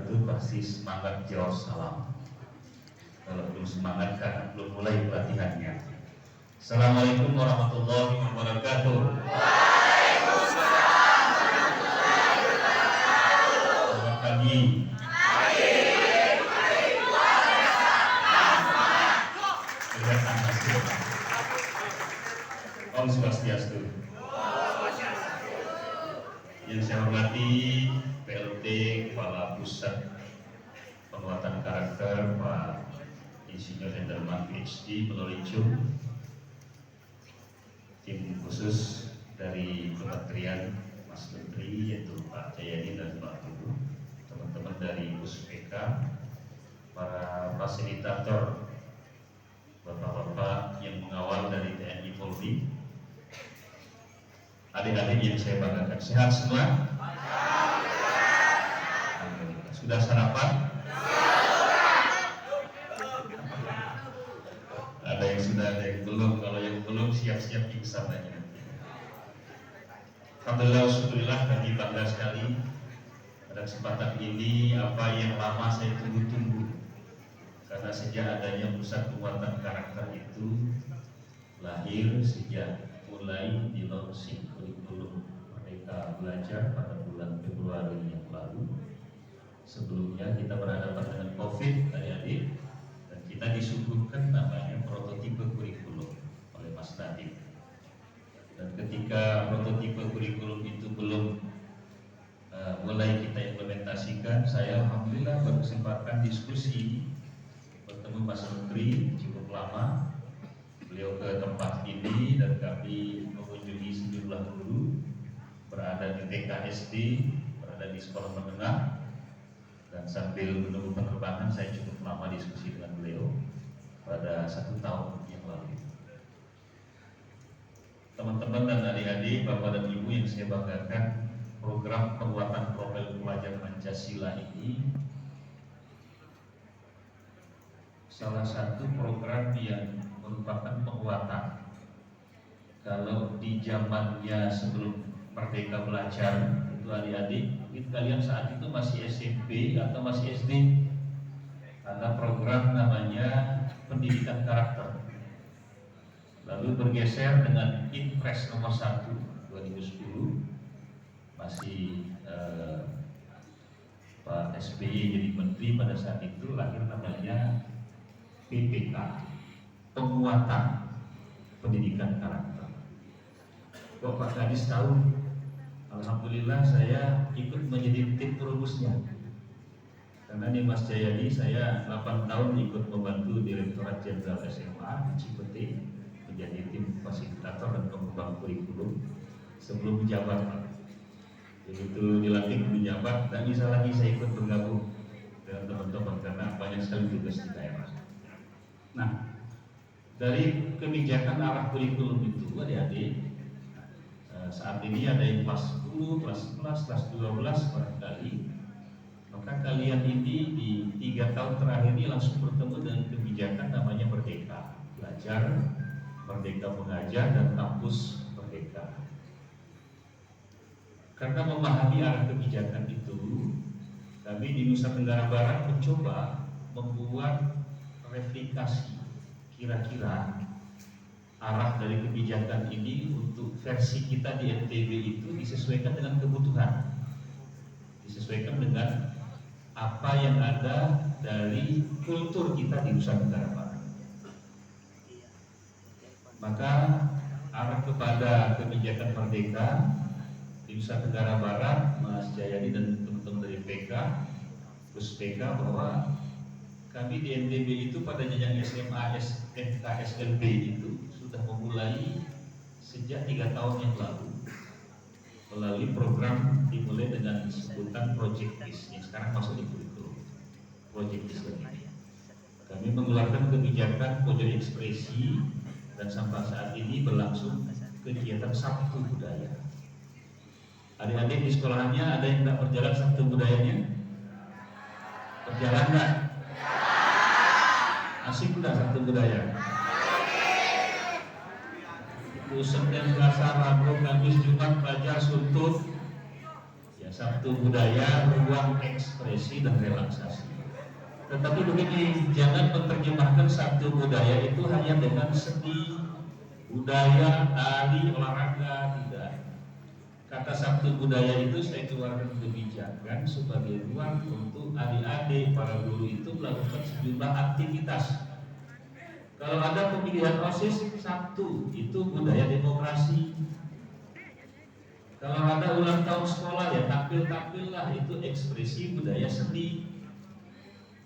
itu pasti semangat jawab salam. Kalau belum semangat karena belum mulai pelatihannya. Assalamualaikum warahmatullahi wabarakatuh. Waalaikumsalam warahmatullahi wabarakatuh. Selamat pagi. Om Swastiastu. Yang saya hormati PLT Kepala Pusat Penguatan Karakter Pak Insinyur Henderman PhD Melolicum, tim khusus dari Kementerian Mas Menteri yaitu Pak Jayadi dan Pak Guru, teman-teman dari Puspeka, para fasilitator, bapak-bapak yang mengawal dari TNI Polri, adik-adik yang saya banggakan, sehat semua? Sudah sarapan? Ada yang sudah, ada yang belum. Kalau yang belum siap-siap pingsan aja. Alhamdulillah, syukurillah, kami bangga sekali pada kesempatan ini apa yang lama saya tunggu-tunggu. Karena sejak adanya pusat penguatan karakter itu lahir sejak mulai di launching kurikulum Merdeka Belajar pada bulan Februari yang lalu. Sebelumnya kita berhadapan dengan COVID, adik-adik, dan kita disuguhkan namanya prototipe kurikulum oleh Mas Nadiem. Dan ketika prototipe kurikulum itu belum mulai kita implementasikan, saya alhamdulillah berkesempatan diskusi bertemu Mas Menteri cukup lama. Beliau ke tempat ini dan kami mengunjungi sejumlah guru berada di TK SD, berada di sekolah menengah, dan sambil menunggu penerbangan saya cukup lama diskusi dengan beliau pada 1 tahun yang lalu. Teman-teman dan adik-adik, bapak dan ibu yang saya banggakan, program penguatan profil pelajar Pancasila ini salah satu program yang merupakan penguatan. Kalau di zamannya sebelum Merdeka Belajar itu adik-adik, mungkin kalian saat itu masih SMP atau masih SD, ada program namanya pendidikan karakter. Lalu bergeser dengan Inpres nomor 1 2010, masih Pak SBY jadi menteri pada saat itu, lahir namanya PPK, penguatan pendidikan karakter. Kok Pak Kadis tahu? Alhamdulillah saya ikut menjadi tim perumusnya. Karena di Mas Jayadi saya 8 tahun ikut membantu Direktorat Jenderal SMA di Cipete menjadi tim fasilitator dan pengembang kurikulum sebelum menjabat. Begitu dilantik menjabat, tak bisa lagi saya ikut bergabung dengan teman-teman karena banyak sekali tugas di daerah. Nah, dari kebijakan arah kurikulum itu adik-adik, saat ini ada yang kelas 10, kelas 11, kelas 12 barangkali. Maka kalian ini di 3 tahun terakhir ini langsung bertemu dengan kebijakan namanya Merdeka Belajar, Merdeka Mengajar, dan Kampus Merdeka. Karena memahami arah kebijakan itu, kami di Nusa Tenggara Barat mencoba membuat replikasi kira-kira arah dari kebijakan ini untuk versi kita di NTB itu disesuaikan dengan kebutuhan, disesuaikan dengan apa yang ada dari kultur kita di Nusa Tenggara Barat. Maka arah kepada kebijakan merdeka di Nusa Tenggara Barat, Mas Jayadi dan teman-teman dari PK, Puspeka, bahwa kami di NTB itu pada jenjang SMA, SMK, SLB itu sudah memulai sejak 3 tahun yang lalu melalui program dimulai dengan sebutan Project Peace yang sekarang masuk di kurikulum Project Peace ini. Kami mengeluarkan kebijakan pojok ekspresi dan sampai saat ini berlangsung kegiatan Sabtu Budaya. Adik-adik di sekolahnya ada yang tidak berjalan Sabtu Budayanya? Berjalan nggak? Asik udah Sabtu Budaya. Itu Senin, Selasa, Rabu, Kamis, Jumat, Pelajar, Suntut. Ya Sabtu budaya, ruang ekspresi dan relaksasi. Tetapi begini, jangan menerjemahkan Sabtu budaya itu hanya dengan seni, budaya, tari, olahraga, tidak. Kata Sabtu budaya itu saya keluarkan kebijakan sebagai ruang untuk adik-adik para guru itu melakukan sejumlah aktivitas. Kalau ada pemilihan OSIS Sabtu, itu budaya demokrasi. Kalau ada ulang tahun sekolah ya tampil-tampil lah, itu ekspresi budaya seni.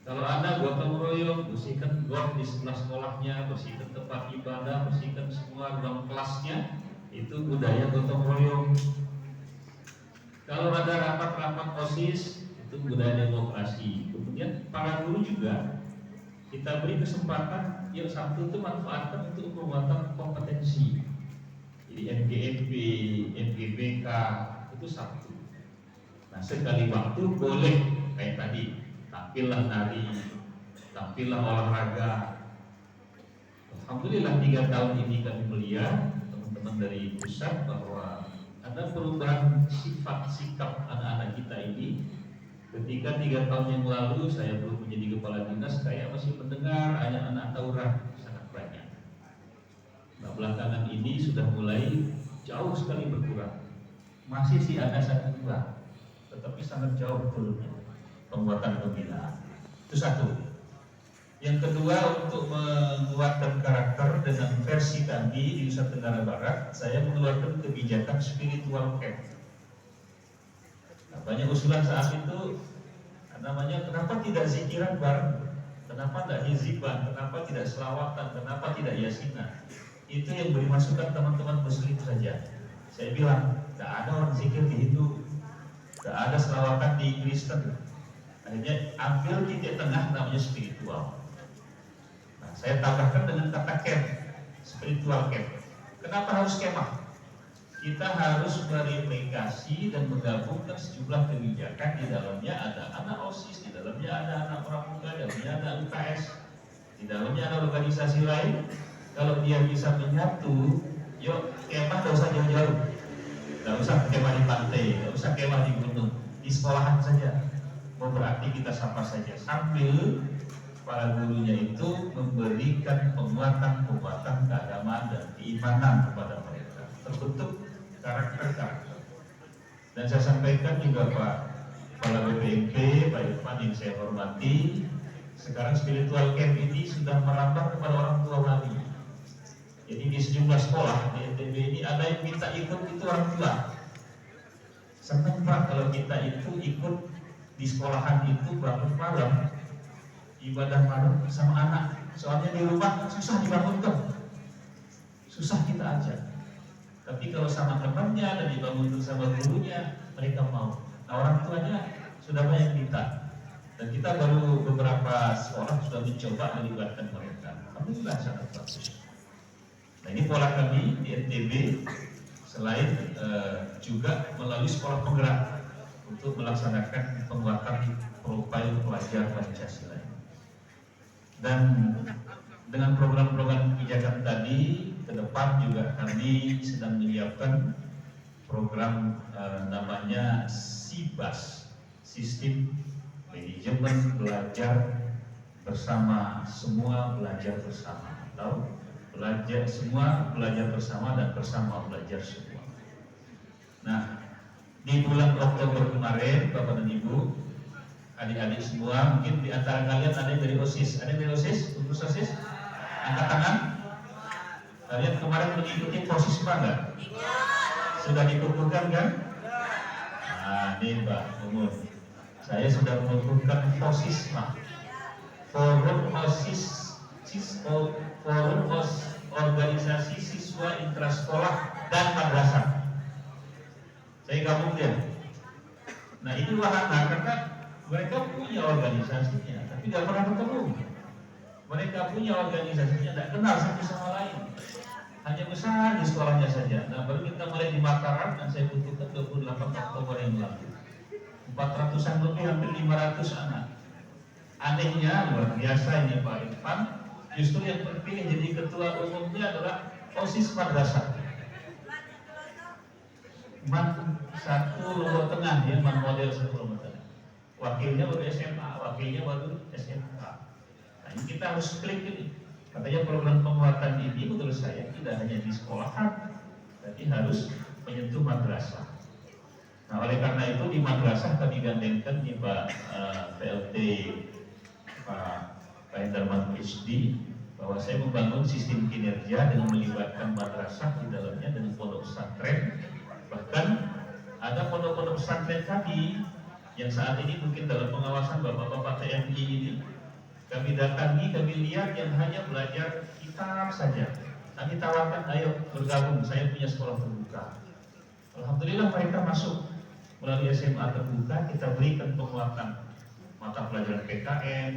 Kalau ada gotong royong, bersihkan got di sebelah sekolahnya, bersihkan tempat ibadah, bersihkan semua ruang kelasnya, itu budaya gotong royong. Kalau ada rapat-rapat OSIS, itu budaya demokrasi. Kemudian para guru juga kita beri kesempatan, yuk Sabtu itu manfaatkan untuk penguatan kompetensi. Jadi MGMP, MGBK itu Sabtu. Nah sekali waktu boleh kayak tadi, tampillah nari, tampillah olahraga. Alhamdulillah 3 tahun ini kami melihat teman-teman dari pusat bahwa ada perubahan sifat sikap anak-anak kita ini. Ketika 3 tahun yang lalu saya belum menjadi kepala dinas, saya masih mendengar anak-anak tawuran sangat banyak. Nah belakangan ini sudah mulai jauh sekali berkurang. Masih sih ada 1-2, tetapi sangat jauh turunnya penguatan pembinaan. Itu satu. Yang kedua, untuk menguatkan karakter dengan versi kami di Nusa Tenggara Barat, saya mengeluarkan kebijakan spiritual camp. Nah, banyak usulan saat itu, namanya kenapa tidak zikiran bareng, kenapa tidak hiziban, kenapa tidak selawatan, kenapa tidak yasinan. Itu yang beri masukan teman-teman muslim saja. Saya bilang, tidak ada orang zikir di Hindu, tidak ada selawatan di Kristen. Akhirnya ambil titik tengah namanya spiritual. Nah, saya tambahkan dengan kata camp, spiritual camp. Kenapa harus kemah? Kita harus mereplikasi dan menggabungkan sejumlah kebijakan. Di dalamnya ada anak OSIS, di dalamnya ada anak pramuka, di dalamnya ada UKS, di dalamnya ada organisasi lain. Kalau dia bisa menyatu, yuk kemah tidak usah jauh-jauh, tidak usah kemah di pantai, tidak usah kemah di gunung, di sekolahan saja, mau beraktivitas apa saja, sambil para gurunya itu memberikan penguatan keagamaan dan keimanan kepada mereka, terbentuk karakter-karakter. Dan saya sampaikan juga Pak Kepala BPMP, Pak Irfan yang saya hormati, sekarang spiritual camp ini sudah merambah kepada orang tua wali. Jadi di sejumlah sekolah di NTB ini ada yang minta ikut itu orang tua. Senang Pak kalau kita itu ikut di sekolahan itu bangun malam, ibadah malam sama anak. Soalnya di rumah susah dibangunkan, susah kita ajak. Tapi kalau sama temannya dan dibangunkan sama gurunya, mereka mau. Nah orang tuanya sudah banyak minta. Dan kita baru beberapa sekolah sudah mencoba melibatkan mereka. Alhamdulillah sangat bagus. Nah ini pola kami di NTB, selain juga melalui sekolah penggerak untuk melaksanakan penguatan profil pelajar Pancasila. Dan dengan program-program kebijakan tadi, ke depan juga kami sedang menyiapkan program namanya SIBAS, Sistem Manajemen Belajar Bersama, semua belajar bersama, atau belajar semua belajar bersama dan bersama belajar semua. Nah, di bulan Oktober kemarin, Bapak dan Ibu, adik-adik semua, mungkin di antara kalian ada yang dari OSIS. Ada yang dari OSIS? Untuk OSIS? Angkat tangan. Kalian kemarin mengikuti posisma enggak? Sudah dikukuhkan kan? Nah, ini Mbak Umur. Saya sudah mengukuhkan posisma. Forum OSIS, Forum Organisasi Siswa Intrasekolah dan Madrasah. Saya gabung dia. Nah ini wahana karena mereka punya organisasinya, tapi tidak pernah bertemu. Mereka punya organisasinya, tidak kenal satu sama lain. Hanya besar di sekolahnya saja. Nah baru kita mulai di Mataram, dan saya butuhkan 28 Oktober yang lalu. 400-an lebih, hampir 500 anak. Anehnya luar biasa ini Pak Irfan, justru yang terpilih jadi ketua umumnya adalah OSIS Madrasah. satu Lombok Tengah, ya, model satu Lombok Tengah. Wakilnya baru SMA, wakilnya baru SMK. Nah, ini kita harus klik ini. Katanya program penguatan ini menurut saya tidak hanya di sekolahan, tapi harus menyentuh madrasah. Nah, oleh karena itu di madrasah kami gandengkan nih Pak PLT Pak Hendarman PhD, bahwa saya membangun sistem kinerja dengan melibatkan madrasah di dalamnya dengan pondok pesantren. Bahkan ada pondok-pondok pesantren kami yang saat ini mungkin dalam pengawasan bapak-bapak TNI ini, kami datangi, kami lihat yang hanya belajar kitab saja. Kami tawarkan, ayo bergabung, saya punya sekolah terbuka. Alhamdulillah mereka masuk melalui SMA terbuka, kita berikan penguatan mata pelajaran PKN,